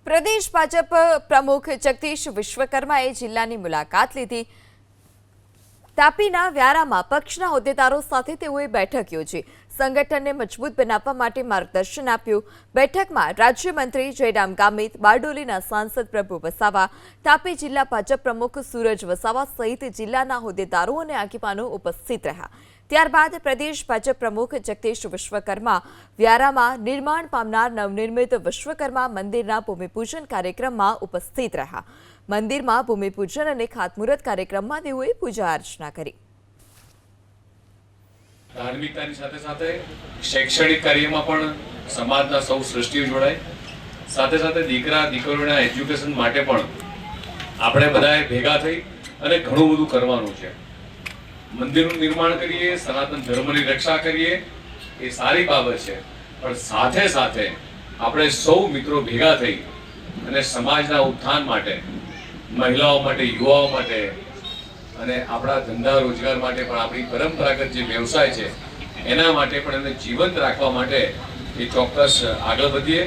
પ્રદેશ ભાજપ પ્રમુખ જગદીશ વિશ્વકર્માએ જિલ્લાની મુલાકાત લીધી। તાપીના વ્યારામાં પક્ષના હોદ્દેદારો સાથે તેઓએ બેઠક યોજી, સંગઠનને મજબૂત બનાવવા માટે માર્ગદર્શન આપ્યું। બેઠકમાં રાજ્યમંત્રી જયરામ ગામિત, બારડોલીના સાંસદ પ્રભુ વસાવા, તાપી જિલ્લા ભાજપ પ્રમુખ સૂરજ વસાવા સહિત જિલ્લાના હોદ્દેદારો અને આગેવાનો ઉપસ્થિત રહ્યા। ત્યારબાદ પ્રદેશ ભાજપ પ્રમુખ જગદીશ વિશ્વકર્મા વ્યારામાં નિર્માણ પામનાર નવનિર્મિત વિશ્વકર્મા મંદિરના ભૂમિપૂજન કાર્યક્રમમાં ઉપસ્થિત રહ્યા। મંદિરમાં ભૂમિપૂજન અને ખાતમુહૂર્ત કાર્યક્રમમાં તેઓએ પૂજા અર્ચના કરી। ધાર્મિકતાની સાથે સાથે શૈક્ષણિક કાર્યમાં પણ સમાજના સૌ સૃષ્ટિઓ જોડાય, સાથે સાથે દીકરા દીકરીઓના એજ્યુકેશન માટે પણ આપણે બધાએ ભેગા થઈ અને ઘણું બધું કરવાનું છે। મંદિરનું નિર્માણ કરીએ, સનાતન ધર્મની રક્ષા કરીએ, એ સારી બાબત છે, પણ સાથે સાથે આપણે સૌ મિત્રો ભેગા થઈ અને સમાજના ઉત્થાન માટે, મહિલાઓ માટે, યુવાઓ માટે અને આપણા ધંધા રોજગાર માટે પણ આપણી પરંપરાગત જે વ્યવસાય છે એના માટે પણ એને જીવંત રાખવા માટે એ ચોક્કસ આગળ વધીએ।